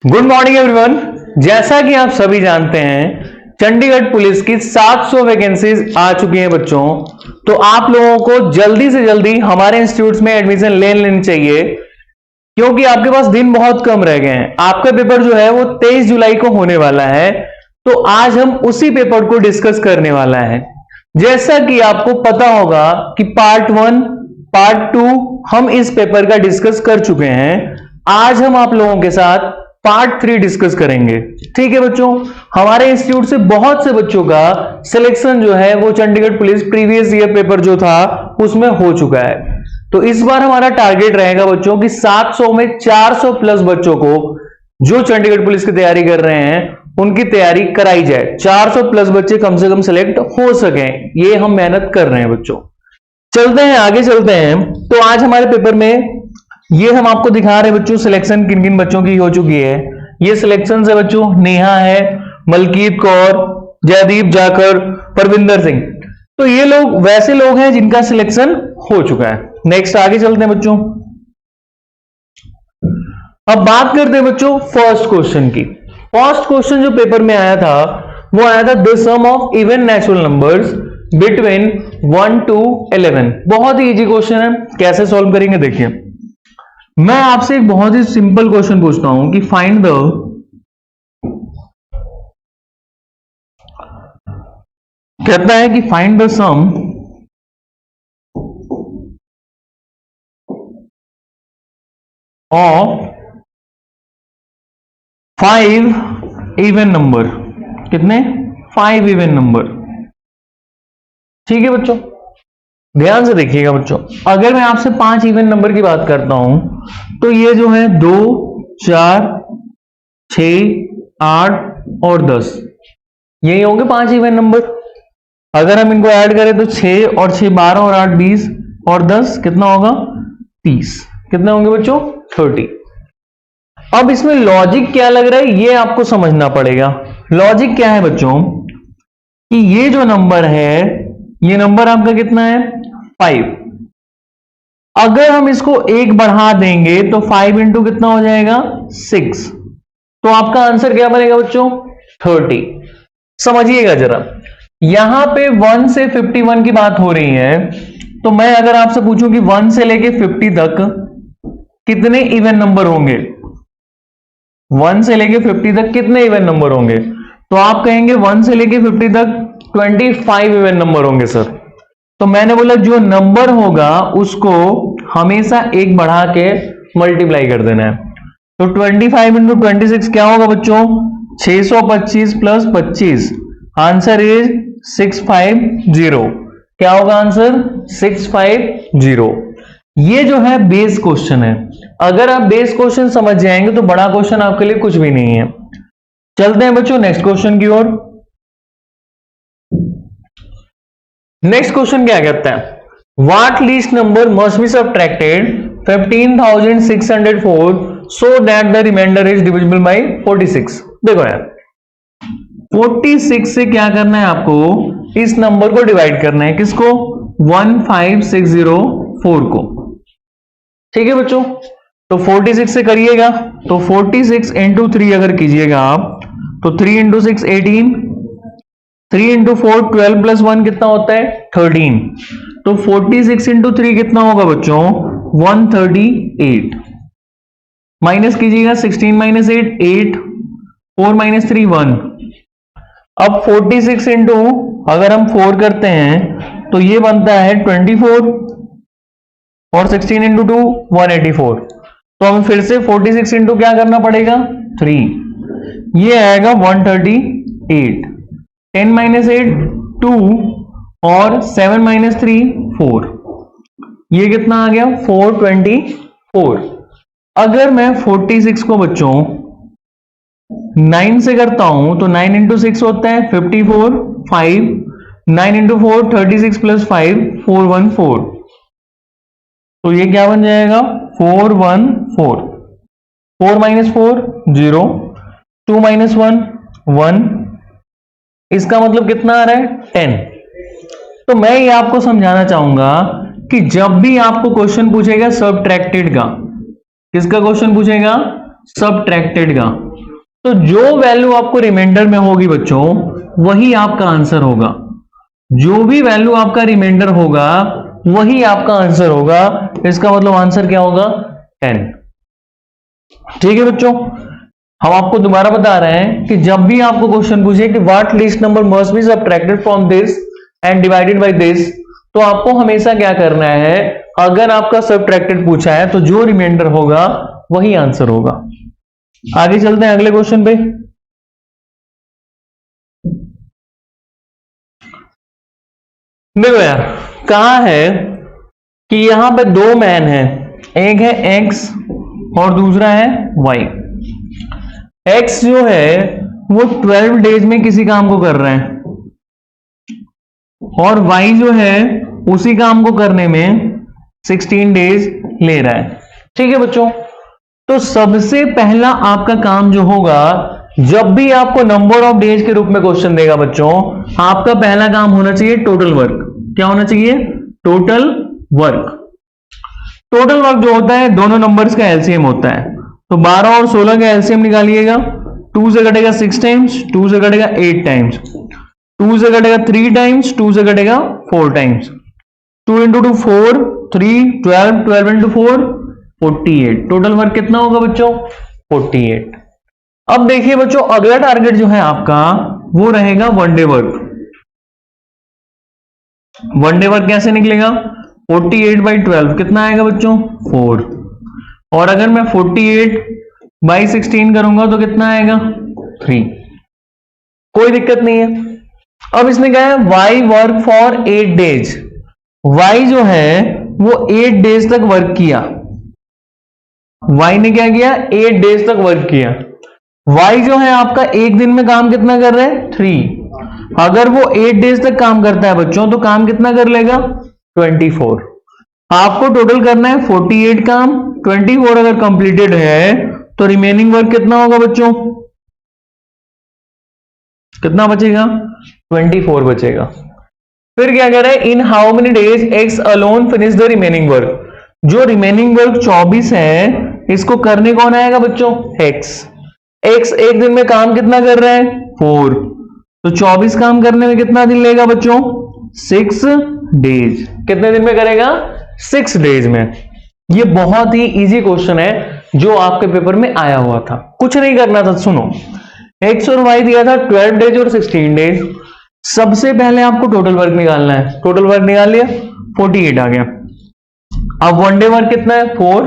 Good morning everyone. जैसा कि आप सभी जानते हैं चंडीगढ़ पुलिस की 700 वैकेंसीज आ चुकी हैं बच्चों। तो आप लोगों को जल्दी से जल्दी हमारे इंस्टीट्यूट में एडमिशन ले लेनी चाहिए, क्योंकि आपके पास दिन बहुत कम रह गए हैं। आपका पेपर जो है वो 23 जुलाई को होने वाला है। तो आज हम उसी पेपर को डिस्कस करने वाला है। जैसा कि आपको पता होगा कि पार्ट 1 पार्ट 2 हम इस पेपर का डिस्कस कर चुके हैं। आज हम आप लोगों के साथ पार्ट 3 डिस्कस करेंगे। ठीक है बच्चों, हमारे इंस्टीट्यूट से बहुत से बच्चों का सिलेक्शन जो है वो Chandigarh police previous year paper जो था उसमें हो चुका है। तो इस बार हमारा टारगेट रहेगा बच्चों कि 700 में 400 प्लस बच्चों को जो चंडीगढ़ पुलिस की तैयारी कर रहे हैं उनकी तैयारी कराई जाए। 400 प्लस बच्चे कम से कम सिलेक्ट हो सके, ये हम मेहनत कर रहे हैं बच्चों। चलते हैं आगे चलते हैं। तो आज हमारे पेपर में ये हम आपको दिखा रहे हैं बच्चों सिलेक्शन किन किन बच्चों की हो चुकी है। ये सिलेक्शन है बच्चों, नेहा है, मलकीत कौर, जयदीप जाकर, परविंदर सिंह। तो ये लोग वैसे लोग हैं जिनका सिलेक्शन हो चुका है। नेक्स्ट आगे चलते हैं बच्चों। अब बात करते हैं बच्चों फर्स्ट क्वेश्चन की। फर्स्ट क्वेश्चन जो पेपर में आया था वो आया था the sum of even natural numbers between 1 to 11। बहुत ही इजी क्वेश्चन है, कैसे सॉल्व करेंगे देखिए। मैं आपसे एक बहुत ही सिंपल क्वेश्चन पूछता हूं कि फाइंड द कहता है कि find the sum of 5 even number. कितने? 5 इवन नंबर। ठीक है बच्चों, ध्यान से देखिएगा बच्चों। अगर मैं आपसे 5 इवन नंबर की बात करता हूं तो ये जो है 2, 4, 6, 8 और 10, यही होंगे 5 इवन नंबर। अगर हम इनको ऐड करें तो 6 और 6 12 और 8 20 और 10 कितना होगा? 30। कितने होंगे बच्चों? 30। अब इसमें लॉजिक क्या लग रहा है ये आपको समझना पड़ेगा। लॉजिक क्या है बच्चों कि ये जो नंबर है, ये नंबर आपका कितना है? 5। अगर हम इसको 1 बढ़ा देंगे तो 5 इंटू कितना हो जाएगा? 6। तो आपका आंसर क्या बनेगा बच्चों? 30। समझिएगा जरा, यहां पे 1 से 51 की बात हो रही है। तो मैं अगर आपसे पूछूं कि 1 से लेके 50 तक कितने इवन नंबर होंगे, 1 से लेके 50 तक कितने इवन नंबर होंगे, तो आप कहेंगे 1 से लेके 50 तक 25 इवन नंबर होंगे सर। तो मैंने बोला जो नंबर होगा उसको हमेशा 1 बढ़ा के मल्टीप्लाई कर देना है। तो 25 इंटू 26 क्या होगा बच्चों? 625 प्लस 25। Answer is 650। क्या होगा आंसर? 650। ये जो है बेस क्वेश्चन है। अगर आप बेस क्वेश्चन समझ जाएंगे तो बड़ा क्वेश्चन आपके लिए कुछ भी नहीं है। चलते हैं बच्चों नेक्स्ट क्वेश्चन की ओर। नेक्स्ट क्वेश्चन क्या कहता है? What least number must be subtracted 15,604 so that the remainder is divisible by 46। देखो यार, 46 से क्या करना है आपको? इस नंबर को डिवाइड करना है। किसको? 15604 को। ठीक है बच्चों, तो 46 से करिएगा तो 46 इंटू 3 अगर कीजिएगा आप तो 3 इंटू 6 18, 3 इंटू 4 12 प्लस 1 कितना होता है? 13। तो 46 इंटू 3 कितना होगा बच्चों? 138। माइनस कीजिएगा 16 माइनस 8 8, 4 माइनस 3 1। अब 46 इंटू अगर हम 4 करते हैं तो ये बनता है 24 और 16 इंटू 2 184। तो हमें फिर से 46 इंटू क्या करना पड़ेगा? 3। ये आएगा 138। 10 माइनस 8 2 और 7 माइनस 3 4। ये कितना आ गया? 424। अगर मैं 46 को बच्चों 9 से करता हूं तो 9 इंटू 6 होता है 54 5, 9 इंटू 4 36 प्लस 5 414। तो ये क्या बन जाएगा? 414। 4 माइनस 4 0, 2 माइनस 1 1। इसका मतलब कितना आ रहा है? 10। तो मैं ये आपको समझाना चाहूंगा कि जब भी आपको क्वेश्चन पूछेगा सबट्रैक्टेड का, किसका क्वेश्चन पूछेगा? सबट्रैक्टेड का, तो जो वैल्यू आपको रिमाइंडर में होगी बच्चों, वही आपका आंसर होगा। जो भी वैल्यू आपका रिमाइंडर होगा वही आपका आंसर होगा। इसका मतलब आंसर क्या होगा? 10। ठीक है बच्चों, हम आपको दोबारा बता रहे हैं कि जब भी आपको क्वेश्चन पूछे कि what least number must be subtracted from this and divided by this, तो आपको हमेशा क्या करना है, अगर आपका सबट्रैक्टेड पूछा है तो जो रिमाइंडर होगा वही आंसर होगा। आगे चलते हैं अगले क्वेश्चन पे। देखो यार, कहा है कि यहां पे दो मैन है, एक है एक्स और दूसरा है वाई। एक्स जो है वो 12 डेज में किसी काम को कर रहे हैं और वाई जो है उसी काम को करने में 16 डेज ले रहा है। ठीक है बच्चों, तो सबसे पहला आपका काम जो होगा, जब भी आपको नंबर ऑफ डेज के रूप में क्वेश्चन देगा बच्चों, आपका पहला काम होना चाहिए टोटल वर्क। क्या होना चाहिए? Total work. टोटल वर्क जो होता है दोनों नंबर्स का एलसीएम होता है। तो 12 और 16 का एलसीएम निकालिएगा। 2 से कटेगा 6 टाइम्स, 2 से कटेगा 8 टाइम्स, 2 से कटेगा 3 टाइम्स, 2 से कटेगा 4 times. 2 into 2 4, 3 12, 12 into 4 48। Total work कितना होगा बच्चों? 48। अब देखिए बच्चों, अगला टारगेट जो है आपका वो रहेगा वनडे वर्क। वनडे वर्क कैसे निकलेगा? 48/12 कितना आएगा बच्चों? 4। और अगर मैं 48/16 करूंगा तो कितना आएगा? 3। कोई दिक्कत नहीं है। अब इसने कहा है y work for 8 days. Y जो है वो 8 डेज तक वर्क किया। वाई ने क्या किया? 8 डेज तक वर्क किया। वाई जो है आपका एक दिन में काम कितना कर रहा है? 3। अगर वो 8 डेज तक काम करता है बच्चों तो काम कितना कर लेगा? 24। आपको टोटल करना है 48 काम। 24 अगर कंप्लीटेड है तो रिमेनिंग वर्क कितना होगा बच्चों? कितना बचेगा? 24 बचेगा। फिर क्या कह रहा है? In how many days x alone finish the remaining work. जो रिमेनिंग वर्क 24 है, इसको करने कौन आएगा बच्चों? एक्स। एक्स एक दिन में काम कितना कर रहा है? 4। तो 24 काम करने में कितना दिन लेगा बच्चों? 6 डेज। कितने दिन में करेगा? 6 डेज में। ये बहुत ही इजी क्वेश्चन है जो आपके पेपर में आया हुआ था। कुछ नहीं करना था, सुनो। एक्स और वाई दिया था 12 डेज और 16 डेज। सबसे पहले आपको टोटल वर्क निकालना है। टोटल वर्क निकाल लिया, 48 आ गया। अब वनडे वर्क कितना है? 4।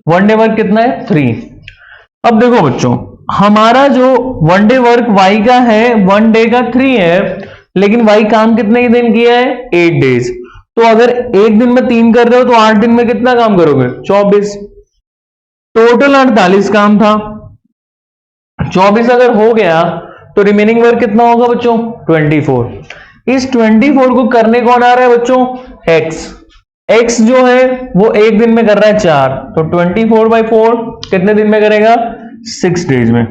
वनडे वर्क कितना है? 3। अब देखो बच्चों, हमारा जो वनडे वर्क वाई का है, 1 डे का 3 है, लेकिन वाई काम कितने दिन किया है? 8 डेज। तो अगर एक दिन में 3 कर रहे हो तो 8 दिन में कितना काम करोगे? 24। टोटल 48 काम था। 24 अगर हो गया तो रिमेनिंग वर्क कितना होगा बच्चों? 24। इस 24 को करने कौन आ रहा है बच्चों? एक्स। एक्स जो है वो एक दिन में कर रहा है 4। तो 24/4 कितने दिन में करेगा? 6 डेज में।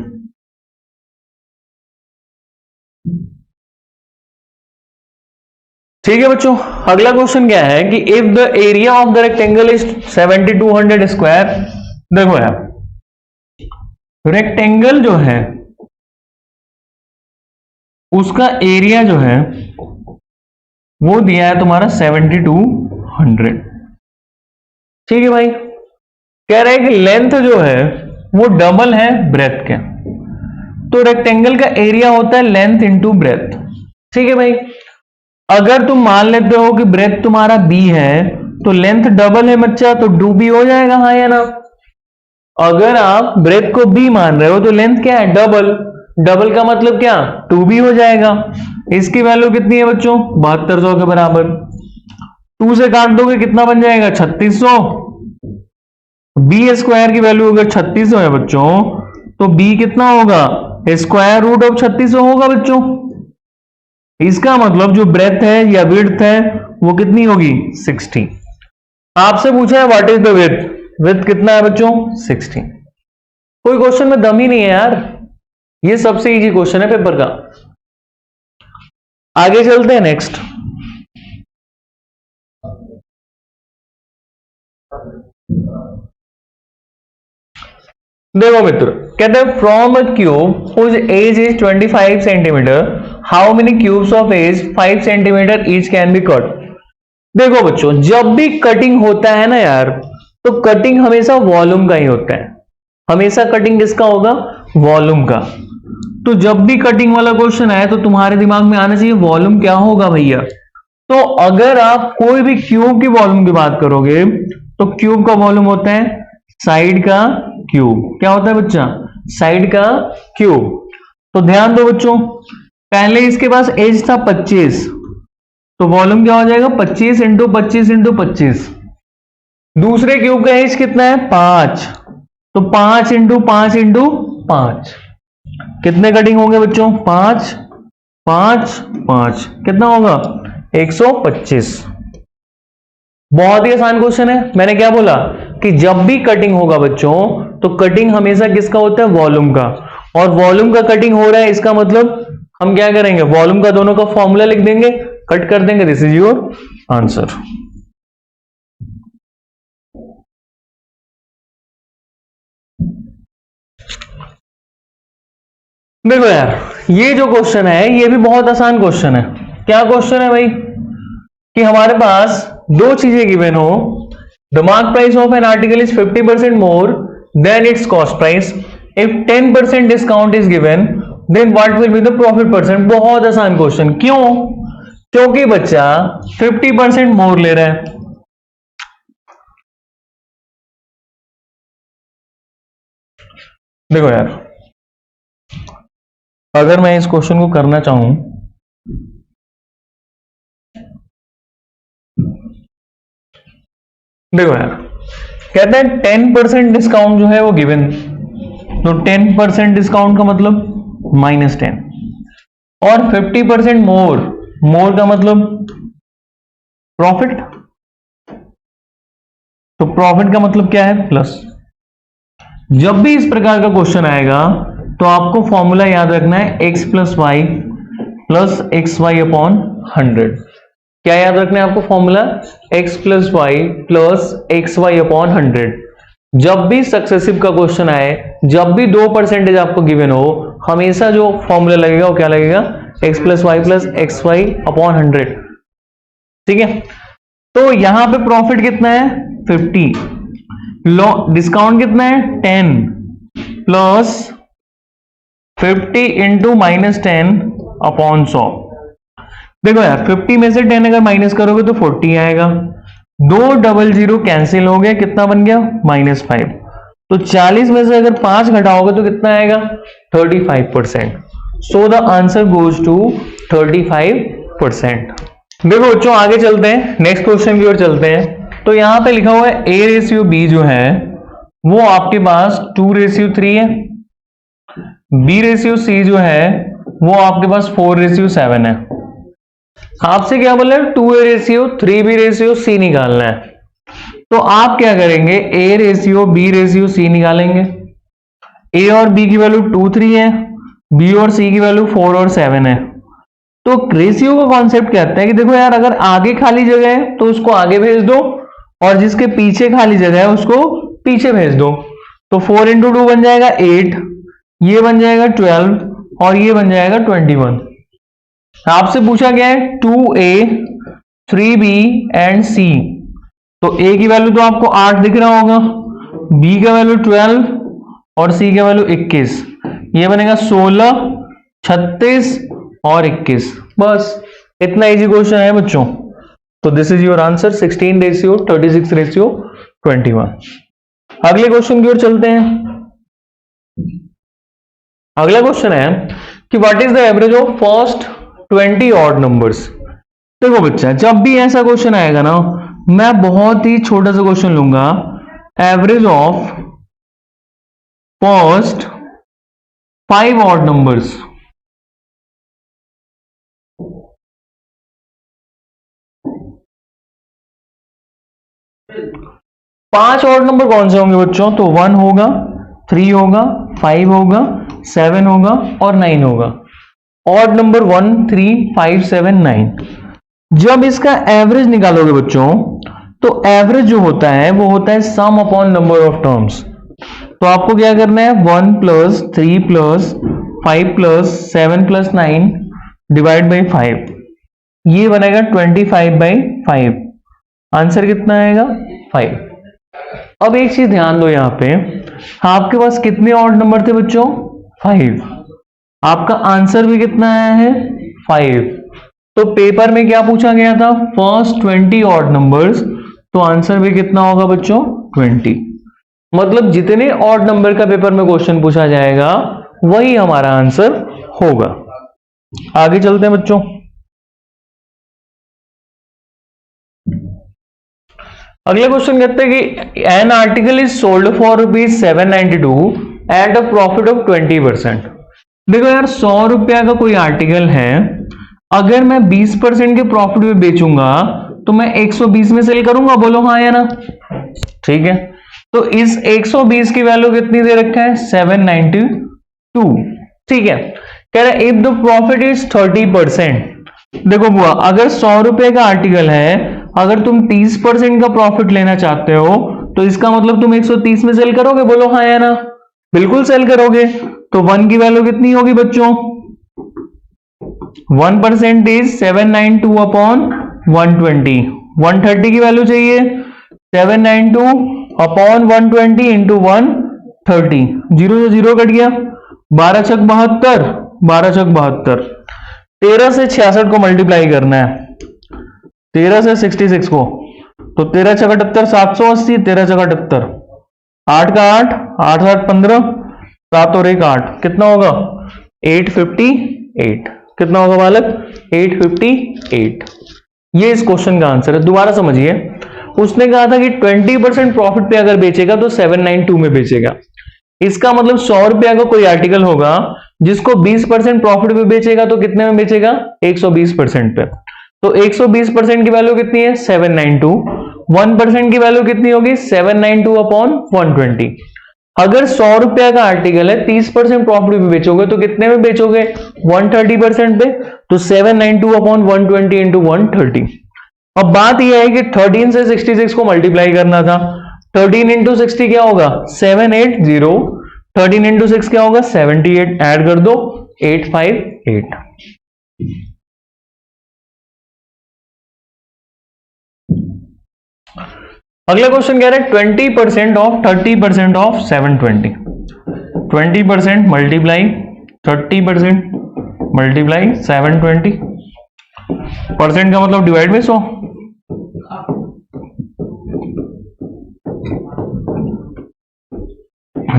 ठीक है बच्चों, अगला क्वेश्चन क्या है कि if the area of the rectangle is 7200 square. देखो यार, रेक्टेंगल जो है उसका एरिया जो है वो दिया है तुम्हारा 7200। ठीक है भाई, कह रहे हैं कि लेंथ जो है वो डबल है ब्रेथ के। तो रेक्टेंगल का एरिया होता है लेंथ इंटू ब्रेथ। ठीक है भाई, अगर तुम मान लेते हो कि ब्रेथ तुम्हारा बी है तो लेंथ डबल है बच्चा, तो डू बी हो जाएगा, हाँ या ना? अगर आप ब्रेथ को बी मान रहे हो तो लेंथ क्या है? डबल। डबल का मतलब क्या? 2b हो जाएगा। इसकी वैल्यू कितनी है बच्चों? 7200 के बराबर। 2 से काट दोगे कितना बन जाएगा? 3600। बी स्क्वायर की वैल्यू अगर 3600 है बच्चों, तो बी कितना होगा? स्क्वायर रूट ऑफ 3600 होगा बच्चों। इसका मतलब जो ब्रेथ है या विड्थ है वो कितनी होगी? 60। आपसे पूछा है what is the width. Width कितना है बच्चों? 60। कोई क्वेश्चन में दम ही नहीं है यार, ये सबसे इजी क्वेश्चन है पेपर का। आगे चलते हैं नेक्स्ट। देखो मित्र, कहते हैं from a cube whose edge is 25 centimetre how many cubes of edge 5 centimetre each can be cut. देखो बच्चों, जब भी कटिंग होता है ना यार, तो कटिंग हमेशा वॉल्यूम का ही होता है। हमेशा कटिंग किसका होगा? वॉल्यूम का। तो जब भी कटिंग वाला क्वेश्चन आए तो तुम्हारे दिमाग में आना चाहिए वॉल्यूम क्या होगा भैया। तो अगर आप कोई भी क्यूब की वॉल्यूम की बात करोगे तो क्यूब का वॉल्यूम होता है साइड का क्यूब। क्या होता है बच्चा? साइड का क्यूब। तो ध्यान दो बच्चों, पहले इसके पास एज था 25, तो वॉल्यूम क्या हो जाएगा? 25 इंटू 25 इंटू 25। दूसरे क्यूब का एज कितना है? 5, तो 5 इंटू 5 इंटू 5। कितने कटिंग होंगे बच्चों? 5 5 5, कितना होगा? 125। बहुत ही आसान क्वेश्चन है। मैंने क्या बोला कि जब भी कटिंग होगा बच्चों, तो कटिंग हमेशा किसका होता है? वॉल्यूम का। और वॉल्यूम का कटिंग हो रहा है, इसका मतलब हम क्या करेंगे? वॉल्यूम का दोनों का फॉर्मूला लिख देंगे, कट कर देंगे। This is your answer. देखो यार, ये जो क्वेश्चन है ये भी बहुत आसान क्वेश्चन है। क्या क्वेश्चन है भाई? कि हमारे पास दो चीजें गिवन हो, the mark price of an article is 50% more than its cost price, if 10% discount is given then what will be the profit percent. बहुत आसान क्वेश्चन। क्यों? क्योंकि बच्चा 50% मोर ले रहा है। देखो यार, अगर मैं इस क्वेश्चन को करना चाहूं, देखो यार, कहते हैं 10% डिस्काउंट जो है वो गिवन, तो 10% डिस्काउंट का मतलब -10, और 50% मोर, मोर का मतलब प्रॉफिट, तो प्रॉफिट का मतलब क्या है? प्लस। जब भी इस प्रकार का क्वेश्चन आएगा तो आपको फॉर्मूला याद रखना है x plus y plus x y upon 100। क्या याद रखना है आपको? Formula x plus y plus x y upon 100। जब भी सक्सेसिव का क्वेश्चन आए, जब भी 2% आपको गिवन हो, हमेशा जो फॉर्मूला लगेगा वो क्या लगेगा? x plus y plus x y upon 100। ठीक है, तो यहां पे प्रॉफिट कितना है? 50, डिस्काउंट कितना है? 10 प्लस 50 इंटू -10 अपॉन 100। देखो यार, 50 में से 10 अगर माइनस करोगे तो 40 आएगा। 2 डबल 0 कैंसिल हो गया, कितना बन गया? -5। तो 40 में से अगर 5 घटाओगे तो कितना आएगा? 35%। So the answer goes to 35%। देखो बच्चों, आगे चलते हैं, नेक्स्ट क्वेश्चन की ओर चलते हैं। तो यहां पे लिखा हुआ है A/B जो है वो आपके पास 2/3 है, B/C जो है वो आपके पास 4/7 है। आपसे क्या बोल रहे हैं? 2A/3B/C निकालना है। तो आप क्या करेंगे? A/B/C निकालेंगे। A और B की वैल्यू 2 3 है, B और C की वैल्यू 4 और 7 है। तो रेशियो का कॉन्सेप्ट कहता है कि देखो यार, अगर आगे खाली जगह है तो उसको आगे भेज दो, और जिसके पीछे खाली जगह है उसको पीछे भेज दो। तो 4 इंटू 2 बन जाएगा 8, ये बन जाएगा 12, और ये बन जाएगा 21। आपसे पूछा गया है 2A 3B एंड C। तो A की वैल्यू तो आपको 8 दिख रहा होगा, B का वैल्यू 12 और C का वैल्यू 21। ये बनेगा 16, 36 और 21। बस इतना इजी क्वेश्चन है बच्चों। तो दिस इज योर आंसर, 16/36/21। अगले क्वेश्चन की ओर चलते हैं। अगला क्वेश्चन है कि what is the average of first 20 odd numbers. देखो बच्चा, जब भी ऐसा क्वेश्चन आएगा ना, मैं बहुत ही छोटा सा क्वेश्चन लूंगा, average of first 5 odd numbers. पांच ऑड नंबर कौन से होंगे बच्चों? तो 1 होगा, 3 होगा, 5 होगा, 7 होगा और 9 होगा। Odd number 1 3 5 7 9। जब इसका एवरेज निकालोगे बच्चों, तो एवरेज जो होता है वो होता है सम अपॉन नंबर ऑफ टर्म्स। तो आपको क्या करना है, 1 plus 3 plus 5 plus 7 plus 9 divide by 5, ये बनेगा 25/5। आंसर कितना आएगा, 5। अब एक चीज ध्यान दो, यहां पे आपके पास कितने ऑड नंबर थे बच्चों, 5। आपका आंसर भी कितना आया है, 5। तो पेपर में क्या पूछा गया था, फर्स्ट 20 ऑड नंबर्स, तो आंसर भी कितना होगा बच्चों, 20। मतलब जितने ऑड नंबर का पेपर में क्वेश्चन पूछा जाएगा वही हमारा आंसर होगा। आगे चलते हैं बच्चों। अगला क्वेश्चन कहते हैं कि N article is sold for ₹792 at a profit of 20%। देखो यार, 100 रुपया का कोई आर्टिकल है, अगर मैं 20% के प्रॉफिट में बेचूंगा तो मैं 120 में सेल करूंगा, बोलो हाँ या ना। ठीक है, तो इस 120 की वैल्यू कितनी दे रखा है, 792। ठीक है, कह रहा है इफ द प्रॉफिट इज 30%। देखो बुआ, अगर 100 रुपए का आर्टिकल है, अगर तुम 30% का प्रॉफिट लेना चाहते हो तो इसका मतलब तुम 130 में सेल करोगे, बोलो हाँ या ना। बिल्कुल सेल करोगे। तो 1 की वैल्यू कितनी होगी बच्चों, 1% इज 792 अपॉन 120। 130 की वैल्यू चाहिए, 792 अपॉन 120 इंटू 130। 0 से 0 कट गया, 12 छक 72, 12 छक 72। 13 से 66 को मल्टीप्लाई करना है, 13 से 66 को, तो 13 छक 78, 780, 13 छक 78, 8 का 8, 8 7 15, 7 और 1 8, कितना होगा 858। कितना होगा बालक, 858। ये इस क्वेश्चन का आंसर है। दोबारा समझिए, उसने कहा था कि 20% प्रॉफिट पे अगर बेचेगा तो 792 में बेचेगा। इसका मतलब 100 रुपया का कोई आर्टिकल होगा जिसको 20% प्रॉफिट पे बेचेगा तो कितने में बेचेगा, 120% पे। तो 120% की वैल्यू कितनी है, 792। 1% की वैल्यू कितनी होगी, 792 अपॉन 120। अगर 100 रुपया का आर्टिकल है, 30% प्रॉफिट पे बेचोगे तो कितने में बेचोगे, 130% पे। तो 792 अपॉन 120 इंटू 130। अब बात यह है कि 13 से 66 को मल्टीप्लाई करना था। 13 इंटू 60 क्या होगा, 780। 13 इंटू 6 क्या होगा, 78। ऐड कर दो, 858। अगला क्वेश्चन कह रहा है 20% of 30% of 720। 20% multiply 30% multiply 720। Percent का मतलब divide by 100।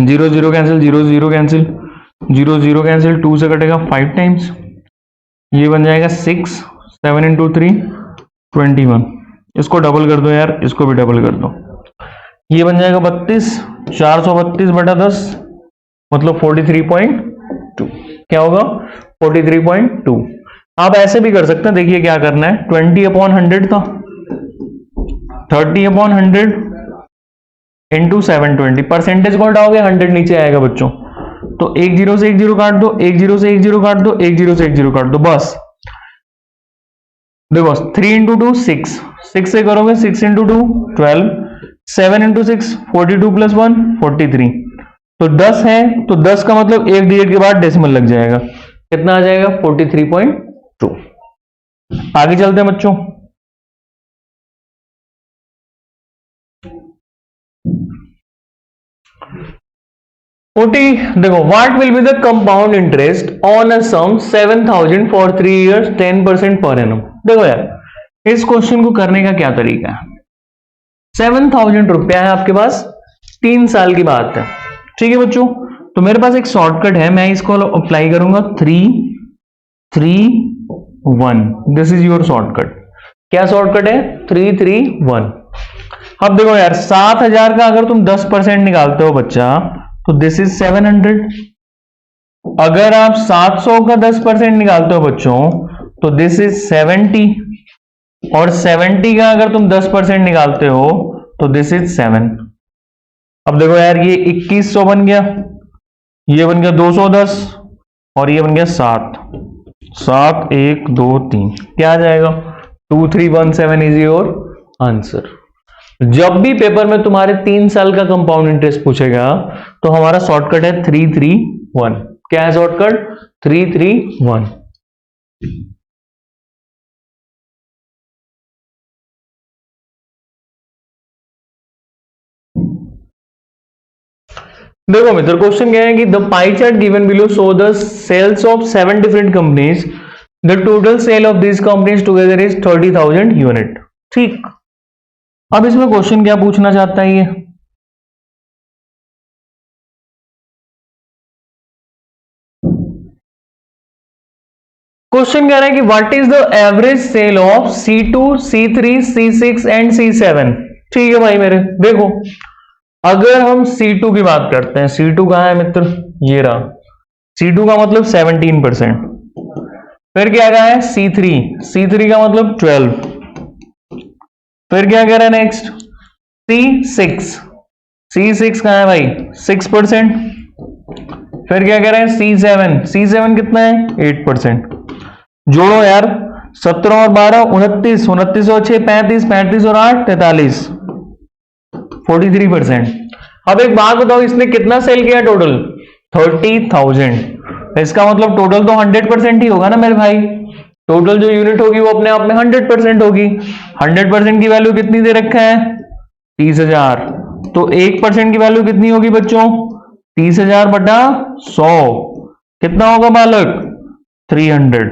Zero zero cancel, zero zero cancel, zero zero cancel, 2 से कटेगा 5 टाइम्स, ये बन जाएगा 6। 7 इंटू 3 21। इसको डबल कर दो यार, इसको भी डबल कर दो, ये बन जाएगा 32। 432 बटा 10 मतलब 43.2। क्या होगा, 43.2। आप ऐसे भी कर सकते हैं, देखिए क्या करना है, 20 अपॉन 100 था, 30 अपॉन 100 इंटू 720। परसेंटेज को हटाओगे 100 नीचे आएगा बच्चों, तो 1 0 से 1 0 काट दो, 1 0 से 1 0 काट दो, 1 0 से 1 0 काट दो, बस। देखो 3 इंटू 2 6, 6 से करोगे 6 इंटू 2 12, 7 इंटू 6 42 प्लस 1 43। तो 10 है, तो 10 का मतलब एक डिजिट के बाद डेसिमल लग जाएगा, कितना आ जाएगा 43.2। आगे चलते हैं बच्चों। देखो, what will be the compound interest on a sum 7000 for 3 years 10% per annum. देखो यार, इस क्वेश्चन को करने का क्या तरीका है, 7000 रुपया है आपके पास, 3 साल की बात है। ठीक है बच्चों, तो मेरे पास एक शॉर्टकट है, मैं इसको अप्लाई करूंगा 3 3 1। This is your shortcut. क्या शॉर्टकट है, 3 3 1। अब देखो यार, 7000 का अगर तुम 10% निकालते हो बच्चा तो दिस इज 700। अगर आप 700 का 10% निकालते हो बच्चों तो दिस इज 70। और 70 का अगर तुम 10% निकालते हो तो दिस इज 7। अब देखो यार, ये 2100 बन गया, ये बन गया 210, और ये बन गया 7 7 1 2 3। क्या आ जाएगा, 2317 इज योर आंसर। जब भी पेपर में तुम्हारे 3 साल का कंपाउंड इंटरेस्ट पूछेगा तो हमारा शॉर्टकट है 331। क्या है शॉर्टकट? 331। देखो मित्र, क्वेश्चन क्या है कि the pie chart given below show the sales of 7 different companies, the total sale of this companies together is 30,000 unit. ठीक, अब इसमें क्वेश्चन क्या पूछना चाहता है ये? क्वेश्चन कह रहा है कि what is the average sale of C2, C3, C6 and C7। ठीक है भाई मेरे, देखो अगर हम C2 की बात करते हैं, C2 कहां है मित्र? ये रहा। C2 का मतलब 17%। फिर क्या कहा है? C3, C3 का मतलब 12। फिर क्या कह रहा है नेक्स्ट? C6, C6 कहां है भाई? 6%। फिर क्या कह रहे हैं? C7, C7 कितना है? 8%। जोड़ो यार, 17 और 12 29, 29 और 6 35, 35 और 8 43, 43%। अब एक बात बताओ, इसने कितना सेल किया टोटल? 30,000। इसका मतलब टोटल तो 100% ही होगा ना मेरे भाई। टोटल जो यूनिट होगी वो अपने आप में 100% होगी। 100% की वैल्यू कितनी दे रखा है? 30,000। तो 1% की वैल्यू कितनी होगी बच्चों? 30,000 बटा 100 कितना होगा बालक? 300।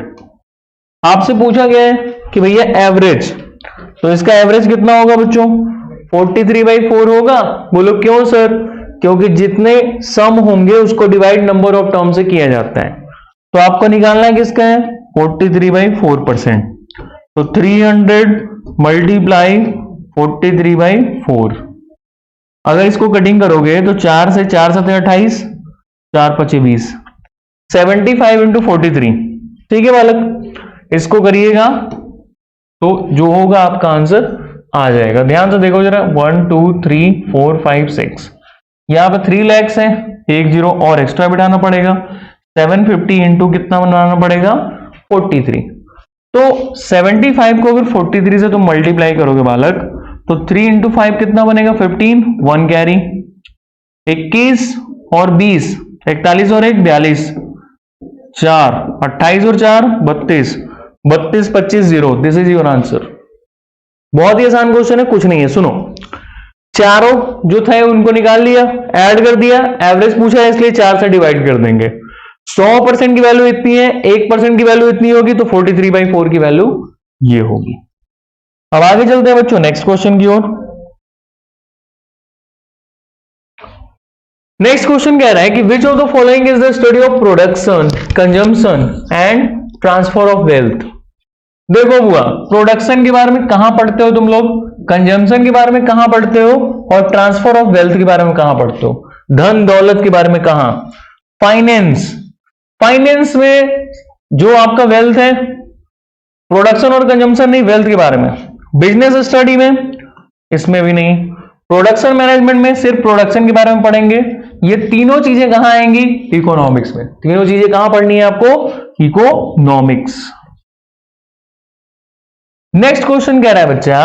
आपसे पूछा गया है कि भैया एवरेज, तो इसका एवरेज कितना होगा बच्चों? 43/4 होगा। बोलो क्यों सर? क्योंकि जितने सम होंगे उसको डिवाइड नंबर ऑफ टर्म से किया जाता है। तो आपको निकालना है किसका है? 43/4%। तो 300 मल्टीप्लाई 43/4। अगर इसको कटिंग करोगे तो 4 से 4 7 28, 4 5 20, 75 इंटू 43। ठीक है बालक, इसको करिएगा तो जो होगा आपका आंसर आ जाएगा। ध्यान से देखो जरा, 1 2 3 4 5 6, यहां पे 3 लाख है, एक जीरो और एक्स्ट्रा बिठाना पड़ेगा। 750 इंटू कितना बनाना पड़ेगा? 43। तो 75 को अगर 43 से तुम मल्टीप्लाई करोगे बालक, तो 3 इंटू 5 कितना बनेगा? 15, 1 कैरी, 21 और 20, 41 और 1 42, 4 28 और 4 32, 32 25 0। This is your answer. बहुत ही आसान क्वेश्चन है, कुछ नहीं है। सुनो, चारों जो थे उनको निकाल लिया, ऐड कर दिया, एवरेज पूछा है इसलिए 4 से डिवाइड कर देंगे। 100% की वैल्यू इतनी है, 1% की वैल्यू इतनी होगी, तो 43/4 की वैल्यू ये होगी। अब आगे चलते हैं बच्चों नेक्स्ट क्वेश्चन की ओर। नेक्स्ट क्वेश्चन कह रहा है कि which of the following is the study of production, consumption and transfer of wealth. देखो बुआ, प्रोडक्शन के बारे में कहां पढ़ते हो तुम लोग, कंजम्पशन के बारे में कहां पढ़ते हो, और ट्रांसफर ऑफ वेल्थ के बारे में कहां पढ़ते हो? धन दौलत के बारे में कहां? फाइनेंस। फाइनेंस में जो आपका वेल्थ है, प्रोडक्शन और कंजम्पशन नहीं, वेल्थ के बारे में। बिजनेस स्टडी में, इसमें भी नहीं। प्रोडक्शन मैनेजमेंट में सिर्फ प्रोडक्शन के बारे में पढ़ेंगे। ये तीनों चीजें कहां आएंगी? इकोनॉमिक्स में। तीनों चीजें कहां पढ़नी है आपको? इकोनॉमिक्स। नेक्स्ट क्वेश्चन कह रहा है बच्चा,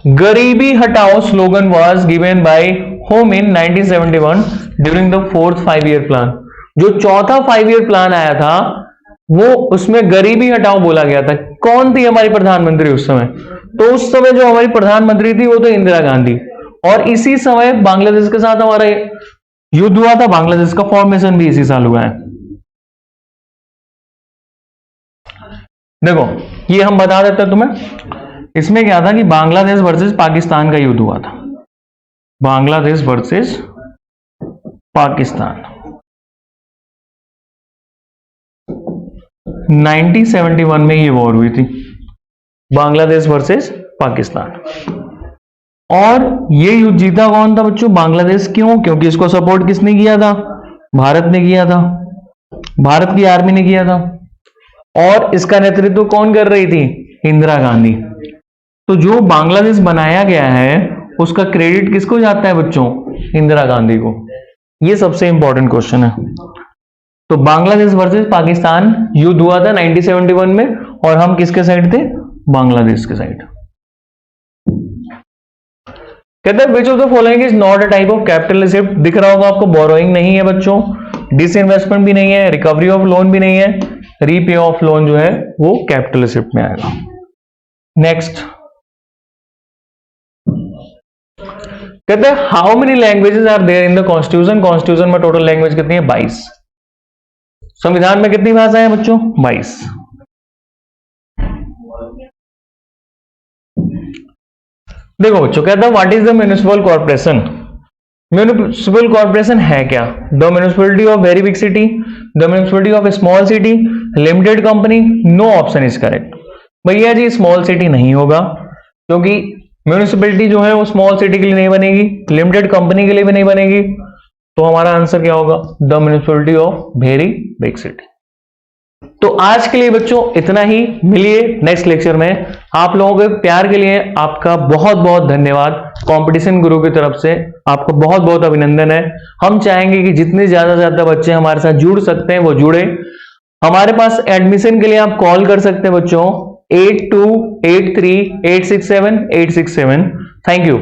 गरीबी हटाओ slogan was given by home in 1971 during the 4th 5-year plan. जो चौथा 5-year प्लान आया था वो, उसमें गरीबी हटाओ बोला गया था। कौन थी हमारी प्रधानमंत्री उस समय? तो उस समय जो हमारी प्रधानमंत्री थी वो तो इंदिरा गांधी। और इसी समय बांग्लादेश के साथ हमारा युद्ध हुआ था, बांग्लादेश का फॉर्मेशन भी इसी साल हुआ है। देखो ये हम बता देते हैं तुम्हें। इसमें क्या था कि बांग्लादेश वर्सेस पाकिस्तान का युद्ध हुआ था। बांग्लादेश वर्सेस पाकिस्तान 1971 में ये वॉर हुई थी, बांग्लादेश वर्सेस पाकिस्तान। और ये युद्ध जीता कौन था बच्चों? बांग्लादेश। क्यों? क्योंकि इसको सपोर्ट किसने किया था? भारत ने किया था, भारत की आर्मी ने किया था। और इसका नेतृत्व कौन कर रही थी? इंदिरा गांधी। तो जो बांग्लादेश बनाया गया है उसका क्रेडिट किसको जाता है बच्चों? इंदिरा गांधी को। ये सबसे इंपॉर्टेंट क्वेश्चन है। तो बांग्लादेश वर्सेस पाकिस्तान युद्ध हुआ था 1971 में, और हम किसके साइड थे? बांग्लादेश के साइड। कहते हैं which of the following is not a type of capital receipt. दिख रहा होगा आपको, बोरोइंग नहीं है बच्चों, डिसइन्वेस्टमेंट भी नहीं है, रिकवरी ऑफ लोन भी नहीं है, रीपे ऑफ लोन जो है वो कैपिटल रिसिप्ट में आएगा। नेक्स्ट कहते हैं how many languages are there in the constitution. Constitution में टोटल लैंग्वेज कितनी है? 22। संविधान में कितनी भाषाएं हैं बच्चों? 22। देखो बच्चों, कहता है what is the municipal corporation. Municipal corporation है क्या? The municipality of very big city, the municipality of a small city, limited company. No option is correct. भैया जी स्मॉल सिटी नहीं होगा, क्योंकि म्युनिसिपैलिटी जो है वो स्मॉल सिटी के लिए नहीं बनेगी, लिमिटेड कंपनी के लिए भी नहीं बनेगी। तो हमारा आंसर क्या होगा? The municipality of very big city. तो आज के लिए बच्चों इतना ही। मिलिए नेक्स्ट लेक्चर में। आप लोगों के प्यार के लिए आपका बहुत बहुत धन्यवाद। कंपटीशन गुरु की तरफ से आपको बहुत बहुत अभिनंदन है। हम चाहेंगे कि जितने ज्यादा से ज्यादा बच्चे हमारे साथ जुड़ सकते हैं वो जुड़े। हमारे पास एडमिशन के लिए आप कॉल कर सकते हैं बच्चों 8283867867। Thank you.